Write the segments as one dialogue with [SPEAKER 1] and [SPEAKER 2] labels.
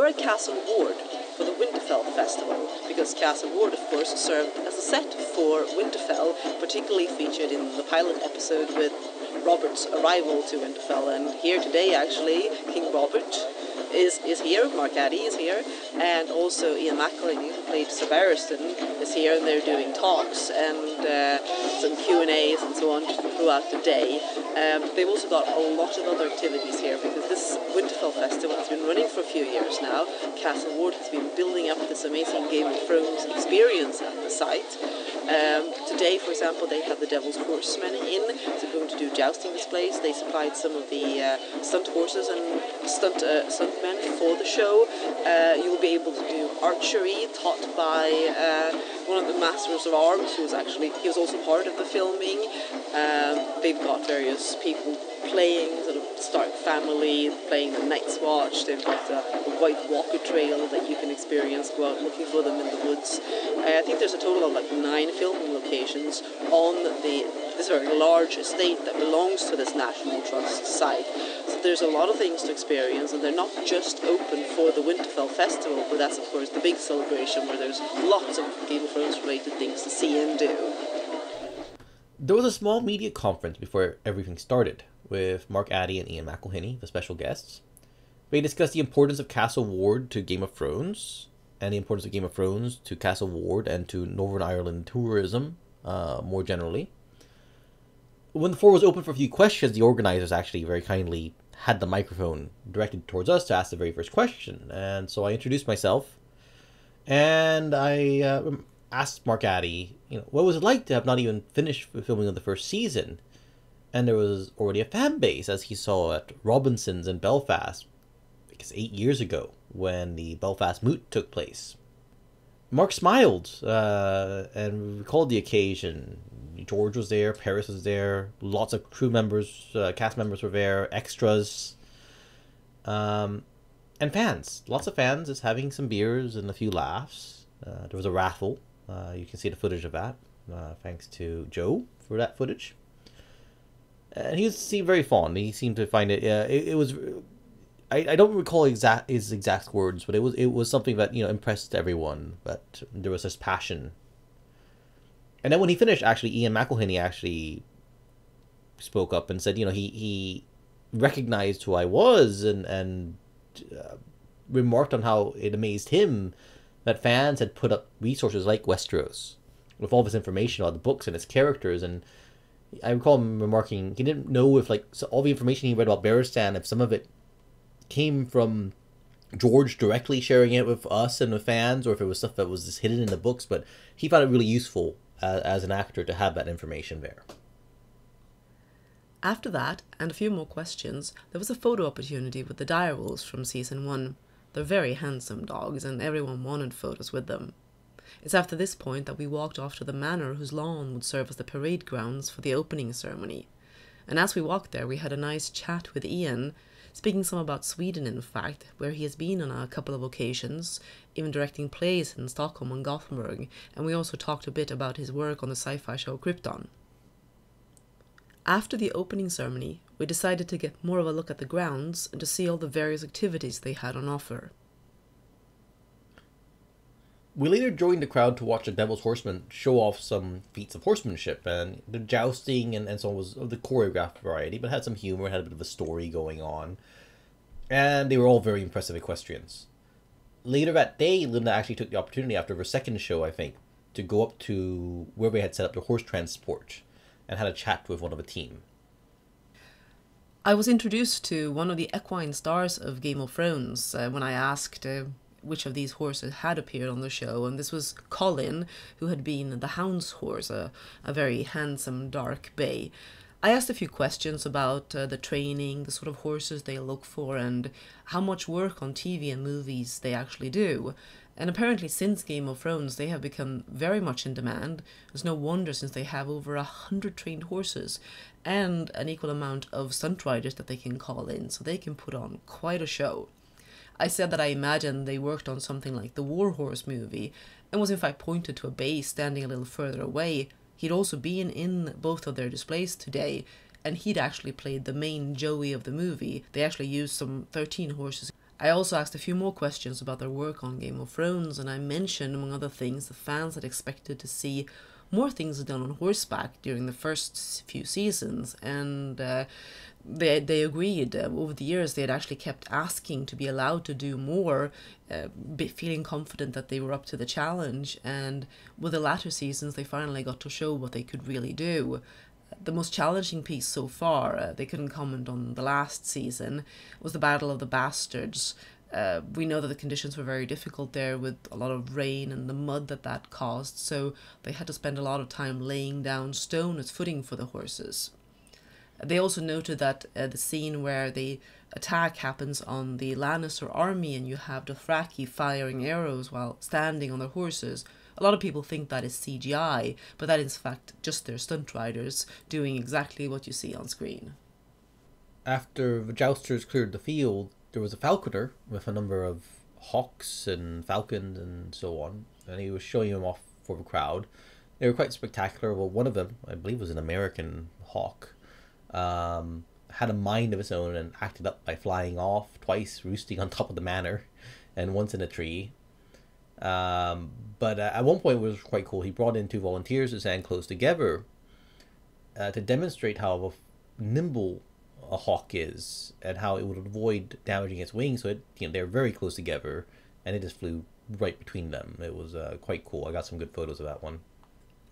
[SPEAKER 1] a castle ward for the Winterfell Festival, because Castle Ward, of course, served as a set for Winterfell, particularly featured in the pilot episode with Robert's arrival to Winterfell. And here today, actually, King Robert is here, Mark Addy is here, and also Ian McElhinney, who played Sir Barristan, is here, and they're doing talks and some Q&As and so on throughout the day. They've also got a lot of other activities here, because this Winterfell Festival has been running for a few years now. Castle Ward has been building up this amazing Game of Thrones experience at the site. Today, for example, they have the Devil's Horseman in, so they're going to do jousting displays. They supplied some of the stunt horses and stuntmen for the show. You will be able to do archery, taught by one of the Masters of Arms, he was also part of the filming. They've got various people playing, sort of Stark family, playing the Night's Watch. They've got a white walker trail that you can experience, go out looking for them in the woods. I think there's a total of like 9 filming locations on this very large estate that belongs to this National Trust site. So there's a lot of things to experience, and they're not just open for the Winterfell Festival, but that's of course the big celebration where there's lots of Game of Thrones related things to see and do.
[SPEAKER 2] There was a small media conference before everything started, with Mark Addy and Ian McElhinney, the special guests. They discussed the importance of Castle Ward to Game of Thrones, and the importance of Game of Thrones to Castle Ward and to Northern Ireland tourism more generally. When the floor was open for a few questions, the organizers actually very kindly had the microphone directed towards us to ask the very first question. And so I introduced myself, and I asked Mark Addy, what was it like to have not even finished filming of the first season? And there was already a fan base, as he saw at Robinson's in Belfast, because 8 years ago, when the Belfast Moot took place. Mark smiled and recalled the occasion. George was there, Paris was there, lots of crew members, cast members were there, extras, and fans. Lots of fans just having some beers and a few laughs. There was a raffle. You can see the footage of that. Thanks to Joe for that footage. And he seemed very fond. He seemed to find it. It was. I don't recall his exact words, but it was something that impressed everyone. But there was this passion. And then when he finished, actually, Ian McElhinney actually spoke up and said, he recognized who I was and remarked on how it amazed him that fans had put up resources like Westeros with all this information about the books and its characters. And I recall him remarking he didn't know if all the information he read about Barristan, if some of it came from George directly sharing it with us and the fans, or if it was stuff that was just hidden in the books. But he found it really useful as an actor to have that information there.
[SPEAKER 3] After that, and a few more questions, there was a photo opportunity with the Direwolves from Season 1. They're very handsome dogs, and everyone wanted photos with them. It's after this point that we walked off to the manor whose lawn would serve as the parade grounds for the opening ceremony. And as we walked there, we had a nice chat with Ian, speaking some about Sweden, in fact, where he has been on a couple of occasions, even directing plays in Stockholm and Gothenburg, and we also talked a bit about his work on the sci-fi show Krypton. After the opening ceremony, we decided to get more of a look at the grounds and to see all the various activities they had on offer.
[SPEAKER 2] We later joined the crowd to watch the Devil's Horseman show off some feats of horsemanship, and the jousting and so on was of the choreographed variety, but had some humor, had a bit of a story going on. And they were all very impressive equestrians. Later that day, Linda actually took the opportunity after her second show, I think, to go up to where they had set up the horse transport and had a chat with one of the team.
[SPEAKER 3] I was introduced to one of the equine stars of Game of Thrones when I asked which of these horses had appeared on the show, and this was Colin, who had been the Hound's horse, a very handsome dark bay. I asked a few questions about the training, the sort of horses they look for, and how much work on TV and movies they actually do. And apparently since Game of Thrones they have become very much in demand. It's no wonder, since they have over 100 trained horses and an equal amount of stunt riders that they can call in, so they can put on quite a show. I said that I imagined they worked on something like the War Horse movie, and was in fact pointed to a bay standing a little further away. He'd also been in both of their displays today, and he'd actually played the main Joey of the movie. They actually used some 13 horses. I also asked a few more questions about their work on Game of Thrones, and I mentioned, among other things, the fans had expected to see more things done on horseback during the first few seasons, and they agreed. Over the years, they had actually kept asking to be allowed to do more, feeling confident that they were up to the challenge, and with the latter seasons, they finally got to show what they could really do. The most challenging piece so far, they couldn't comment on the last season, was the Battle of the Bastards. We know that the conditions were very difficult there with a lot of rain and the mud that caused, so they had to spend a lot of time laying down stone as footing for the horses. They also noted that the scene where the attack happens on the Lannister army and you have Dothraki firing arrows while standing on their horses. A lot of people think that is CGI, but that is in fact just their stunt riders doing exactly what you see on screen.
[SPEAKER 2] After the jousters cleared the field, there was a falconer with a number of hawks and falcons and so on, and he was showing them off for the crowd. They were quite spectacular. Well, one of them, I believe, was an American hawk, had a mind of its own and acted up by flying off, twice roosting on top of the manor, and once in a tree. But at one point it was quite cool. He brought in 2 volunteers to stand close together to demonstrate how nimble a hawk is and how it would avoid damaging its wings. So they're very close together, and it just flew right between them. It was quite cool. I got some good photos of that one.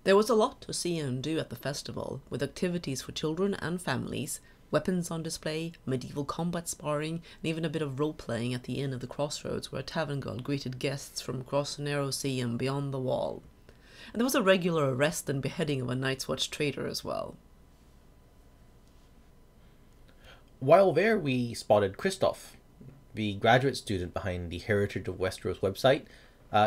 [SPEAKER 3] There was a lot to see and do at the festival, with activities for children and families, weapons on display, medieval combat sparring, and even a bit of role-playing at the Inn of the Crossroads, where a tavern god greeted guests from across the narrow sea and beyond the wall. And there was a regular arrest and beheading of a Night's Watch traitor as well.
[SPEAKER 2] While there, we spotted Christoph, the graduate student behind the Heritage of Westeros website.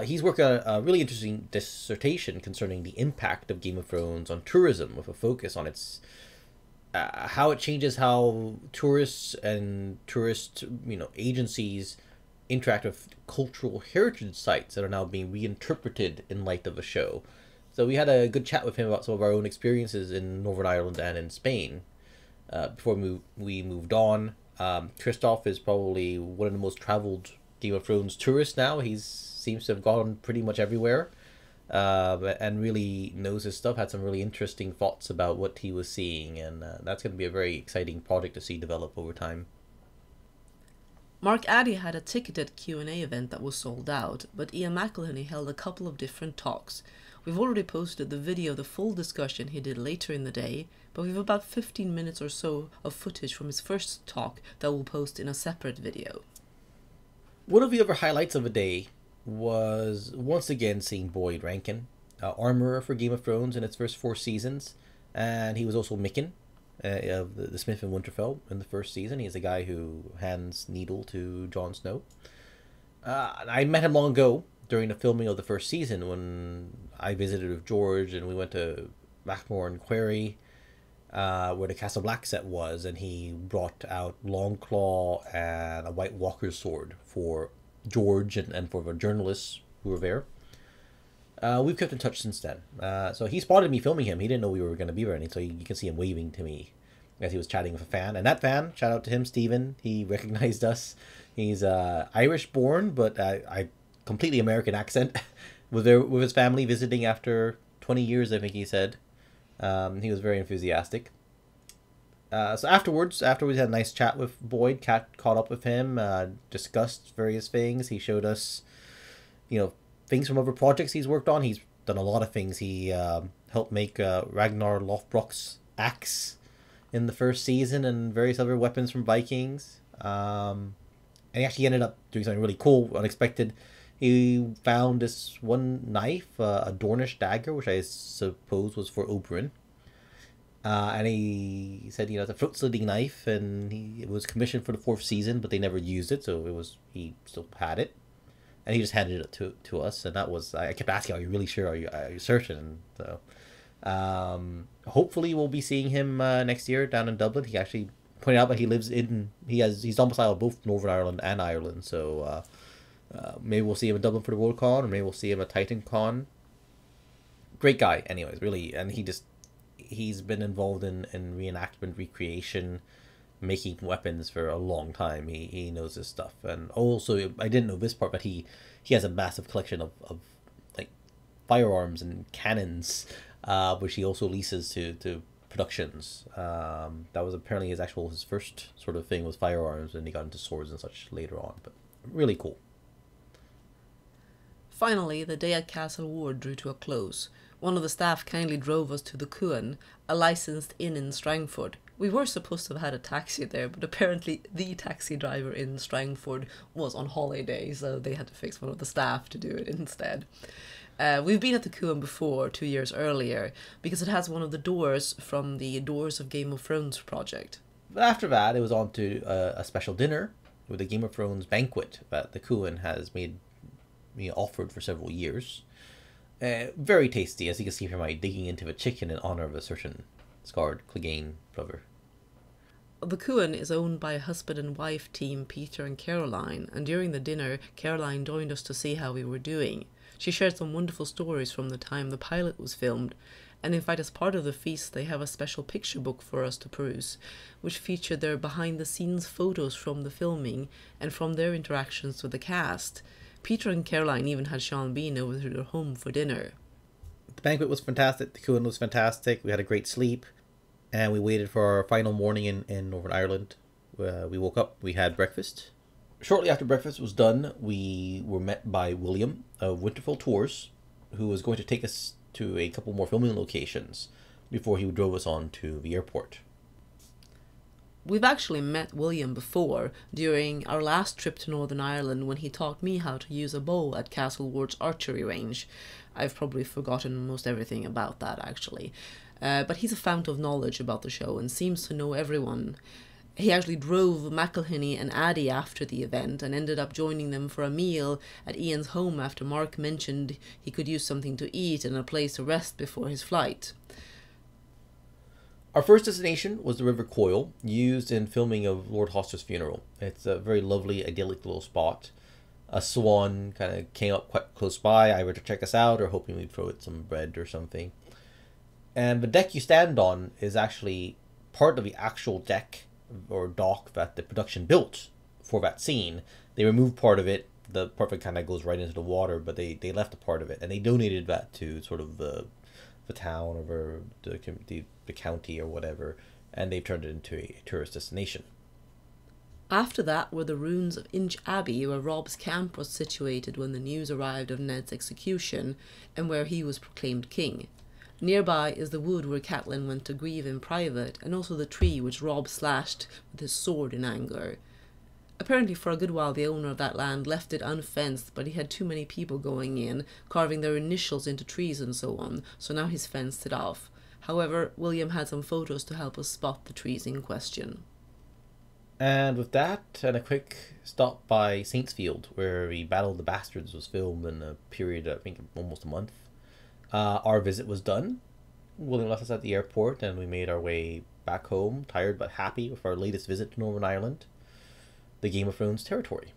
[SPEAKER 2] He's working on a really interesting dissertation concerning the impact of Game of Thrones on tourism, with a focus on its how it changes how tourists and tourist agencies interact with cultural heritage sites that are now being reinterpreted in light of the show. So we had a good chat with him about some of our own experiences in Northern Ireland and in Spain. Before we moved on, Christoph is probably one of the most traveled Game of Thrones tourists now. He seems to have gone pretty much everywhere, and really knows his stuff. Had some really interesting thoughts about what he was seeing, and that's going to be a very exciting project to see develop over time.
[SPEAKER 3] Mark Addy had a ticketed Q&A event that was sold out, but Ian McElhinney held a couple of different talks. We've already posted the video of the full discussion he did later in the day, but we have about 15 minutes or so of footage from his first talk that we'll post in a separate video.
[SPEAKER 2] One of the other highlights of the day was once again seeing Boyd Rankin, armorer for Game of Thrones in its first 4 seasons, and he was also Mikken of the Smith in Winterfell in the first season. He's the guy who hands Needle to Jon Snow. I met him long ago during the filming of the first season when I visited with George, and we went to Mackmore Quarry, where the Castle Black set was, and he brought out Longclaw and a White Walker's sword for George and for the journalists who were there. We've kept in touch since then. So he spotted me filming him. He didn't know we were going to be there, and so you can see him waving to me as he was chatting with a fan. And that fan, shout out to him, Stephen, he recognized us. He's Irish born, but I completely American accent. Was there with his family visiting after 20 years, I think he said. He was very enthusiastic. So afterwards we had a nice chat with Boyd. Kat caught up with him, discussed various things. He showed us, things from other projects he's worked on. He's done a lot of things. He helped make Ragnar Lothbrok's axe in the first season and various other weapons from Vikings. And he actually ended up doing something really cool, unexpected. He found this one knife, a Dornish dagger, which I suppose was for Oberyn. And he said, it's a throat-slitting knife, and it was commissioned for the 4th season, but they never used it, so he still had it. And he just handed it to us, and that was, I kept asking, are you really sure? Are you certain? So, hopefully we'll be seeing him next year down in Dublin. He actually pointed out that he's domiciled both Northern Ireland and Ireland, so maybe we'll see him in Dublin for the World Con, or maybe we'll see him at Titan Con. Great guy, anyways, really, and he's been involved in reenactment, recreation, making weapons for a long time. He knows his stuff. And also, I didn't know this part, but he has a massive collection of like firearms and cannons, which he also leases to productions. That was apparently his first sort of thing was firearms, and he got into swords and such later on. But really cool.
[SPEAKER 3] Finally, the day at Castle Ward drew to a close. One of the staff kindly drove us to the Cuan, a licensed inn in Strangford. We were supposed to have had a taxi there, but apparently the taxi driver in Strangford was on holiday, so they had to fix one of the staff to do it instead. We've been at the Cuan before, 2 years earlier, because it has one of the doors from the Doors of Game of Thrones project.
[SPEAKER 2] But after that, it was on to a special dinner with the Game of Thrones banquet that the Cuan has made me offered for several years. Very tasty, as you can see from my digging into the chicken in honor of a certain scarred Clegane brother.
[SPEAKER 3] The Cuan is owned by a husband and wife team, Peter and Caroline, and during the dinner, Caroline joined us to see how we were doing. She shared some wonderful stories from the time the pilot was filmed, and in fact as part of the feast they have a special picture book for us to peruse, which featured their behind-the-scenes photos from the filming and from their interactions with the cast. Peter and Caroline even had Sean Bean over to their home for dinner.
[SPEAKER 2] The banquet was fantastic, the Cuan was fantastic, we had a great sleep, and we waited for our final morning in Northern Ireland. We woke up, we had breakfast. Shortly after breakfast was done, we were met by William of Winterfell Tours, who was going to take us to a couple more filming locations before he drove us on to the airport.
[SPEAKER 3] We've actually met William before, during our last trip to Northern Ireland when he taught me how to use a bow at Castle Ward's archery range. I've probably forgotten most everything about that, actually. But he's a fount of knowledge about the show and seems to know everyone. He actually drove McElhinney and Addy after the event and ended up joining them for a meal at Ian's home after Mark mentioned he could use something to eat and a place to rest before his flight.
[SPEAKER 2] Our first destination was the River Coil, used in filming of Lord Hoster's funeral. It's a very lovely, idyllic little spot. A swan kind of came up quite close by, either to check us out or hoping we'd throw it some bread or something. And the deck you stand on is actually part of the actual deck or dock that the production built for that scene. They removed part of it. The part that kind of goes right into the water, but they left a part of it, and they donated that to sort of the town or the county or whatever, and they've turned it into a tourist destination.
[SPEAKER 3] After that were the ruins of Inch Abbey, where Rob's camp was situated when the news arrived of Ned's execution, and where he was proclaimed king. Nearby is the wood where Catelyn went to grieve in private, and also the tree which Robb slashed with his sword in anger. Apparently for a good while the owner of that land left it unfenced, but he had too many people going in, carving their initials into trees and so on, so now he's fenced it off. However, William had some photos to help us spot the trees in question.
[SPEAKER 2] And with that, and a quick stop by Saintsfield, where the Battle of the Basterds was filmed in a period of, I think, almost a month. Our visit was done. William left us at the airport, and we made our way back home, tired but happy with our latest visit to Northern Ireland, the Game of Thrones territory.